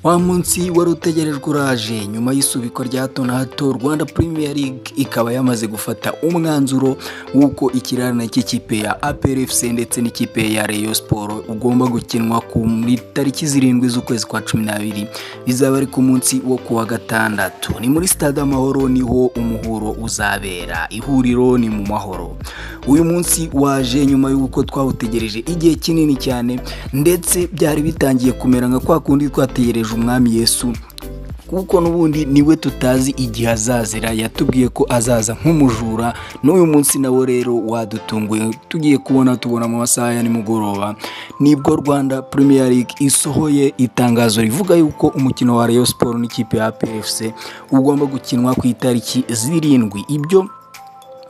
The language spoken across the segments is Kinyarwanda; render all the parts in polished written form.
Wa munsi wari utegerejwe uraje nyuma y'isubikwa rya hato na hato. Rwanda Premier League ikaba yamaze gufata umwanzuro w'uko ikirarane cy'ikipe ya APR FC ndetse n'ikipe ya Rayon Sport ugomba gukinwa ku tariki 7 z'ukwezi kwa 12, bizaba ari ku munsi wo kuwa gatandatu. Ni muri Stade Amahoro niho umuhuro uzabera. Ihuriro ni mu mahoro. Uyu munsi waje nyuma y'uko twawutegereje igihe kinini cyane, ndetse byari bitangiye kumera nka kwa kundi twategereje umwami Yesu, kuko nubundi niwe tutazi igihe azazira. Yatubwiye ko azaza nk'umujura, n'uyu munsi nawo rero wadutunguye. Tugiye tubona mu masaha ya nimugoroba nibwo Rwanda Premier League isohoye itangazo rivuga yuko umukino wa Rayon Sport n'ikipe ya APR FC ugomba gukinwa ku itariki 7. Ibyo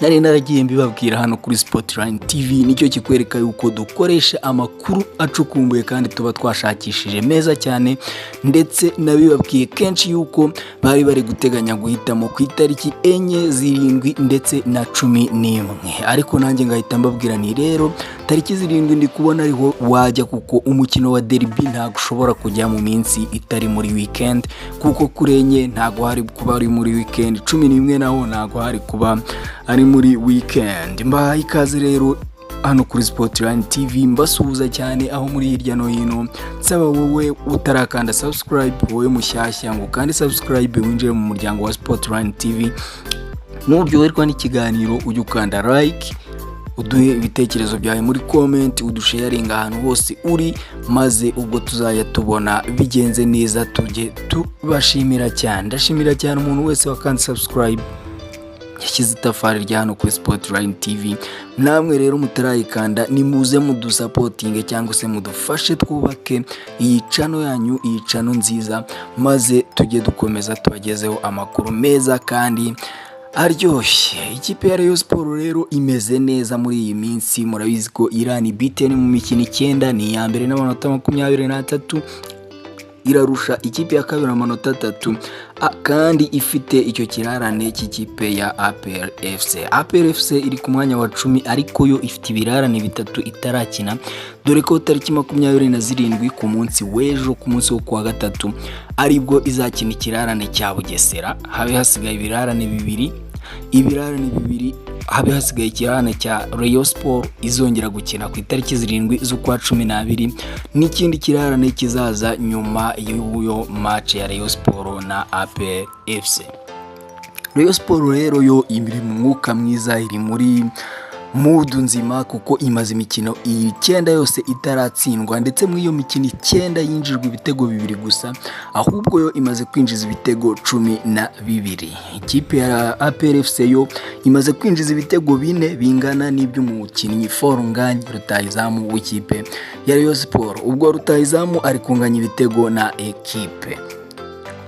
nari naragiye mbibabwira hano kuri Spotline TV, nicyo kikwereka yuko dukoresha amakuru acukumbuye kandi tuba twashakishije meza cyane, ndetse nabibabwiye kenshi yuko bari guteganya guhitamo ku itariki 4, 7 ndetse na 11, ariko nanjye ngahita mbabwira ni rero tariki 7 ndi kubona ariho wajya, kuko umukino wa derby ntago ushobora kujya mu minsi itari muri weekend, kuko kurenye ntago hari kuba ari muri weekend, 11 naho ntago hari kuba ari muri weekend. Mbahaye ikaze rero hano kuri Spotline TV, mbasuhuza cyane aho muri hirya no hino. Nsaba wowe utarakanda subscribe, wowe mushyashya ngo kandi subscribe winjire mu muryango wa Spotline TV. Nuryoherwa n'ikiganiro ujye ukanda like, uduhe ibitekerezo byawe muri comment, udusharinga ahantu hose uri, maze ubwo tuzajya tubona bigenze neza tujye tubashimira cyane. Ndashimira cyane umuntu wese wakanze subscribe, yashyize itafari rya hano kuri Spotline TV. Namwe rero mutarayikanda nimuze mudusapotinge cyangwa se mudufashe twubake iyi channel yanyu, iyi channel nziza, maze tujye dukomeza tubagezeho amakuru meza kandi aryoshye. Ikipe ya Rayon Sport rero imeze neza muri iyi minsi. Murabizi ko Iran beaten mu mikino 9, ni ya mbere n'amanota 23, irarusha ikipe ya kabiri amanota 3, kandi ifite icyo kirarane cy'ikipe ya APR FC. APR FC iri ku mwanya wa 10, ariko yo ifite ibirarane 3 itarakina, dore ko tariki 27 ku munsi w'ejo, ku munsi wo kuwa gatatu, aribwo izakina ikirarane cya Bugesera. Habe hasigaye ibirarane 2, habe hasigaye ikirarane cya Rayon Sport izongera gukina ku itariki 7 z'ukwa 12, n'ikindi kirarane kizaza nyuma y'uyo match ya Rayon Sport na APR FC. Rayon Sport rero yo iri mu mwuka mwiza, iri muri mood nzima, kuko imaze imikino 9 yose itaratsindwa, ndetse muri iyo mikino 9 yinjijwe ibitego 2 gusa, ahubwo yo imaze kwinjiza ibitego 12. Ikipe ya APR FC yo imaze kwinjiza ibitego 4 bingana n'iby'umukinnyi Forunganye, rutahizamu w'ikipe ya Rayon Sport. Ubwo rutahizamu ari kunganya ibitego na ekipe.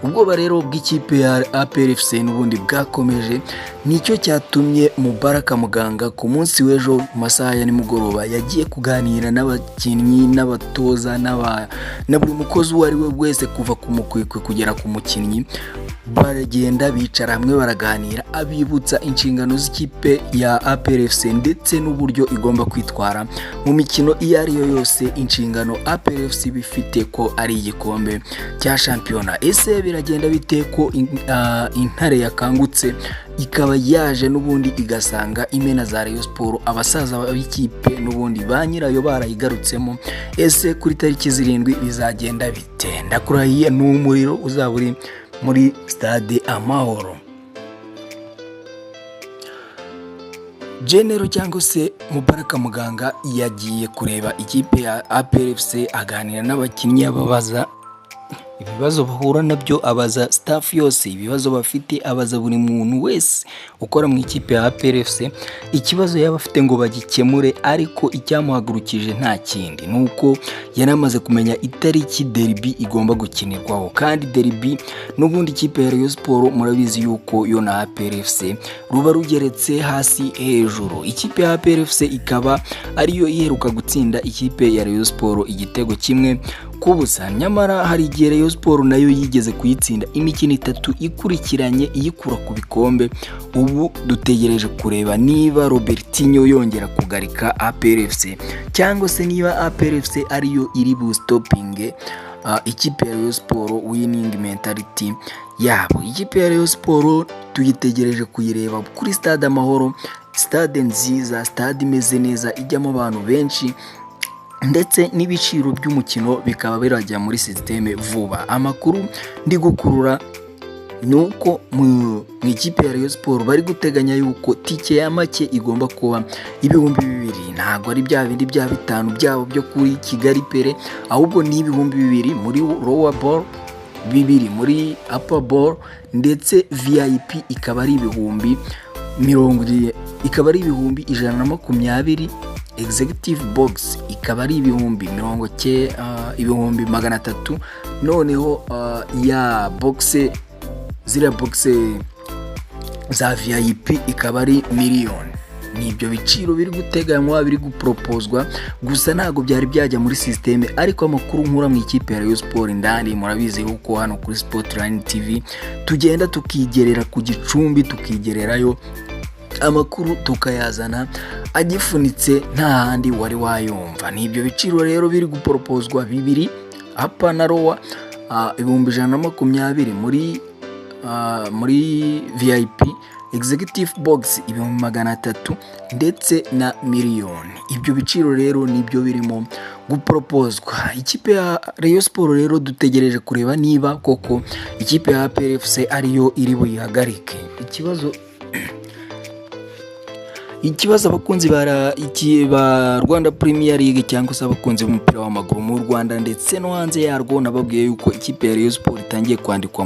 Ubwo rero bw'ikipe ya APR FC n'ubundi bwakomeje, nicyo cyatumye Mubaraka Muganga ku munsi w'ejo mu masaha ya nimugoroba yagiye kuganira n'abakinnyi n'abatoza na buri mukozi uwo ari we wese, kuva ku mukwikwe kugera ku mukinnyi. Baragenda bicara hamwe baraganira, abibutsa inshingano z'ikipe ya APR FC ndetse n'uburyo igomba kwitwara mu mikino iyo ari yo yose. Inshingano APR FC bifite ko ari igikombe cya shampiyona. Ese biragenda bite ko intare yakangutse ikaba yaje n'ubundi igasanga imena za Rayon Sport, abasaza b'ikipe n'ubundi ba nyirayo barayigarutsemo? Ese kuri tariki 7 bizagenda bite? Ndakurahiye n'umuriro uzaba uri muri Stade Amahoro. General cyangwa se Mubaraka Muganga yagiye kureba ikipe ya APR FC, aganira n'abakinnyi, ababaza ibibazo bahura nabyo, abaza staff yose ibibazo bafite, abaza buri muntu wese ukora mu ikipe ya APR FC ikibazo yaba afite ngo bagikemure. Ariko icyamuhagurukije nta kindi, nuko yanamaze kumenya itariki derby igomba gukinirwaho, kandi derby n'ubundi ikipe ya Rayon Sport murabizi yuko yo na APR FC ruba rugeretse hasi hejuru. Ikipe ya APR FC ikaba ariyo iheruka gutsinda ikipe ya Rayon Sport igitego 1 kubusa. Nyamara hari igihe Rayon Sport nayo yigeze kuyitsinda imikino 3 ikurikiranye iyikura ku bikombe. Ubu dutegereje kureba niba Robertinho yongera kugarika APR FC, cyangwa se niba APR FC ariyo iri bu stopping ikipe ya Rayon Sport winning mentality yabo. Ikipe ya Rayon Sport tuyitegereje kuyireba kuri stade Amahoro, stade nziza, stade imeze neza ijyamo abantu benshi ndetse n'ibiciro by'umukino bikaba birajya muri systeme vuba. Amakuru ndi gukurura nuko mu ikipe ya Rayon Sport bari guteganya yuko tike ya make igomba kuba 2,000, ntago ari bya bindi bya 5 byabo byo kuri Kigali Pere, ahubwo ni 2,000 muri lower ball, 2 muri upper ball, ndetse VIP ikaba ari 120, ikaba ari 120, executive box ikaba ari 300, noneho ya box zira box za VIP ikaba ari miliyoni. Nibyo biciro biri guteganywa, biri gupropozwa, gusa ntago byari byajya muri systeme, ariko amakuru nkura mu ikipe ya Rayon Sport ndani murabizi uko hano kuri Sportline TV tugenda tukigerera ku Gicumbi, tukigererayo amakuru tukayazana agifunitse nta handi wari wayumva. Nibyo biciro rero biri gupropozwa 2 hapa na rowa, 120 muri VIP, executive box 300 ndetse na miliyoni. Ibyo biciro rero nibyo birimo gupropozwa. Ikipe ya Rayon Sport rero dutegereje kureba niba koko ikipe ya APR FC ariyo iri buyihagarike. Ikibazo abakunzi ba Rwanda Premier League cyangwa se abakunzi b'umupira w'amaguru mu Rwanda ndetse no hanze yarwo, nababwiye yuko ikipe ya Rayon Sport itangiye kwandikwa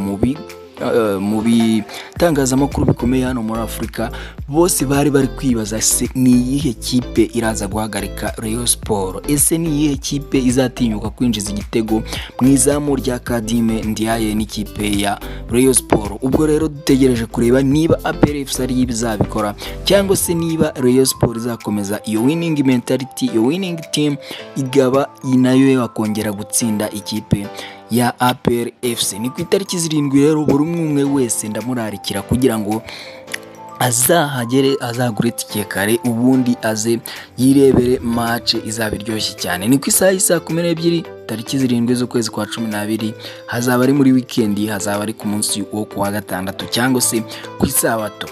mu bitangazamakuru bikomeye hano muri Afurika. Bose bari kwibaza se ni iyihe kipe iraza guhagarika Rayon Sport, ese ni iyihe kipe izatinyuka kwinjiza igitego mu izamu rya Kadime Ndiaye n'ikipe ya Rayon Sport. Ubwo rero dutegereje kureba niba APR FC ari ibizabikora cyangwa se niba Rayon Sport izakomeza iyo winning mentality, iyo winning team igaba inayo yakongera gutsinda ikipe ya APR FC. Ni ku itariki 7 rero buri umwe wese ndamurarikira kugira ngo azahagere, azagure tike kare, ubundi aze yirebere match izabiryoshye cyane. Ni ku isaha 12 tariki 7 z'ukwezi kwa 12, hazaba ari muri weekend, hazaba ari ku munsi wo kuwa gatandatu cyangwa se ku isabato.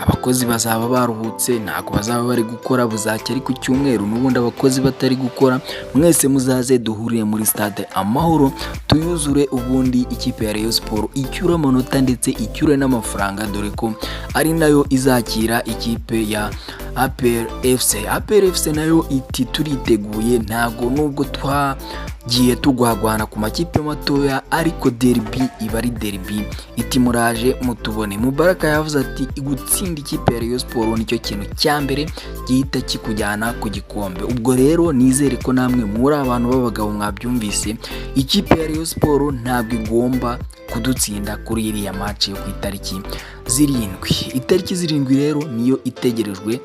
Abakozi bazaba baruhutse, ntago bazaba bari gukora, buzacya ari ku cyumweru n'ubundi abakozi batari gukora. Mwese muzaze duhurire muri stade Amahoro tuyuzure, ubundi ikipe ya Rayon Sport icyura amanota ndetse icyure n'amafaranga, dore ko ari nayo izakira ikipe ya APR FC. APR FC nayo iti turiteguye, ntago nubwo twagiye tugwagwana ku makipe matoya, ariko derby iba ari derby, iti muraje mutubone. Mubaraka yavuze ati igutsinda ikipe ya Rayon Sport nicyo kintu cya mbere gihita kikujyana ku gikombe. Ubwo rero nizere ko namwe muri abantu b'abagabo mwabyumvise, ikipe ya Rayon Sport ntabwo igomba kudutsinda kuri iriya match yo ku itariki 7. Itariki 7 rero niyo itegerejwe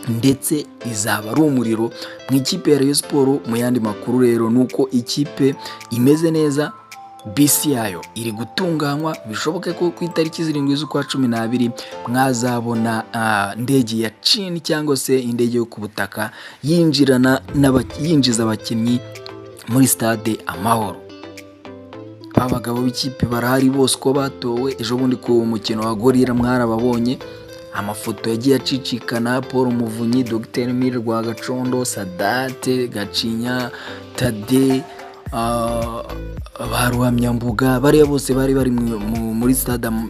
ndetse izaba ari umuriro mu ikipe ya Rayon Sport. Mu yandi makuru rero nuko ikipe imeze neza, BC yayo iri gutunganywa, bishoboke ko ku itariki 7 z'ukwa 12 mwazabona ndege ya Chin cyangwa se indege yo ku butaka yinjiza abakinnyi muri stade Amahoro. Abagabo b'ikipe barahari bose ko batowe. Ejo bundi ku mukino wa Gorira mwarababonye, amafoto yagiye acicikana, Paul Muvunyi, Dr Emile Rwagacondo, Sadate Gacinya, Tade, Baruhamyambuga, bariya bose bari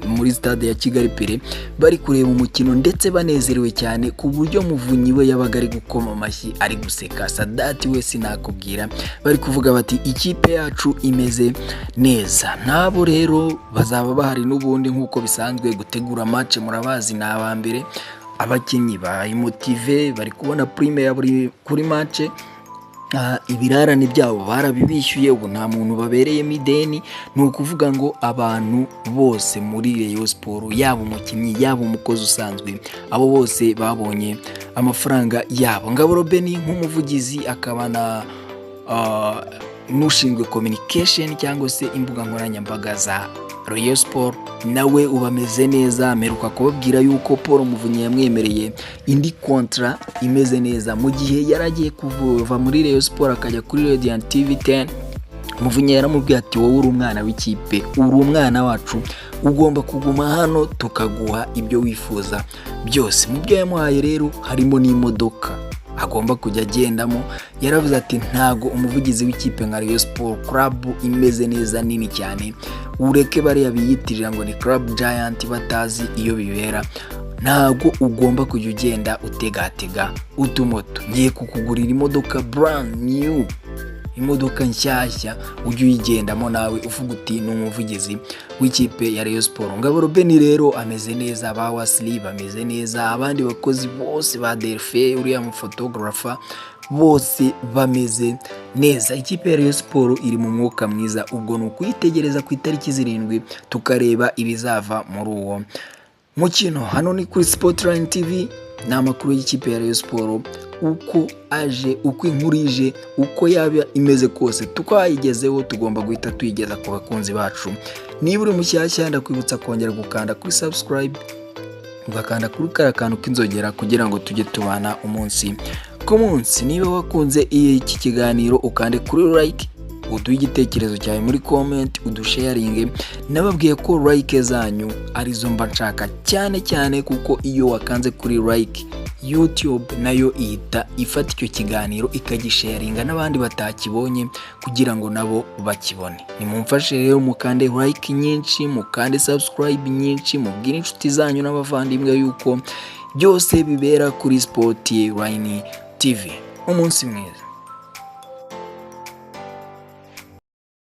muri stade ya Kigali Pere bari kureba umukino ndetse banezerewe cyane, ku buryo Muvunyi we yabaga ari gukoma amashyi ari guseka. Sadati we sinakubwira, bari kuvuga bati ikipe yacu imeze neza. Nabo rero bazaba bahari n'ubundi nkuko bisanzwe gutegura match, murabazi na abambere abakinnyi bayimotive, bari kubona prime ya buri kuri match. Ibirarane byabo barabibishyuye, ubu nta muntu babereye mideni. Ni ukuvuga ngo abantu bose muri Rayon Sport, yaba umukinnyi yaba umukozi usanzwe, abo bose babonye amafaranga yabo. Ngabo Robeni nk'umuvugizi akaba na n'ushinzwe communication cyangwa se imbuga nkoranyambaga za Rayon Sport, nawe ubameze neza. Ameruka kubabwira yuko Paul Muvunyi yamwemereye indi kontra imeze neza, mu gihe yaragiye kuva muri Rayon Sport akajya kuri Radiant TV 10 Muvunyi yaramubwiye ati wowe uri umwana w'ikipe, uri umwana wacu, ugomba kuguma hano tukaguha ibyo wifuza byose. Mu byo yamuhaye rero harimo n'imodoka agomba kujya agendamo. Yaravuze ati ntago umuvugizi w'ikipe nka Rayon Sport Club imeze neza nini cyane, ureke bariya biyitirira ngo ni Club Giant batazi iyo bibera, ntago ugomba kujya ugenda utegatega utumoto. Ngiye kukugurira imodoka brand new, imodoka nshyashya ujye uyigendamo nawe uvuga uti ni umuvugizi w'ikipe ya Rayon Sport. Ngabo Ruben rero ameze neza, ba Wasli bameze neza, abandi bakozi bose ba Delphin, uriya mu photographer, bose bameze neza. Ikipe ya Rayon Sport iri mu mwuka mwiza, ubwo ni ukuyitegereza ku itariki 7 tukareba ibizava muri uwo mukino. Hano ni kuri Sportline TV, ni amakuru y'ikipe ya Rayon Sport uko aje, uko inkurije, uko yaba imeze kose tukayigezeho, tugomba guhita tuyigeza ku bakunzi bacu. Niba uri mushyashya ndakwibutsa kongera gukanda kuri subscribe, ugakanda kuri karakantu k'inzogera kugira ngo tujye tubana umunsi ku munsi. Niba wakunze iki kiganiro ukande kuri like, uduhe igitekerezo cyawe muri comment, udusharinge. Nababwiye ko like zanyu arizo mba nshaka cyane cyane, kuko iyo wakanze kuri like YouTube nayo ihita ifata icyo kiganiro ikagisharinga n'abandi batakibonye kugira ngo nabo bakibone. Nimumfashe rero mukande like nyinshi, mukande subscribe nyinshi, mubwire inshuti zanyu n'abavandimwe yuko byose bibera kuri Sportline TV. Umunsi mwiza.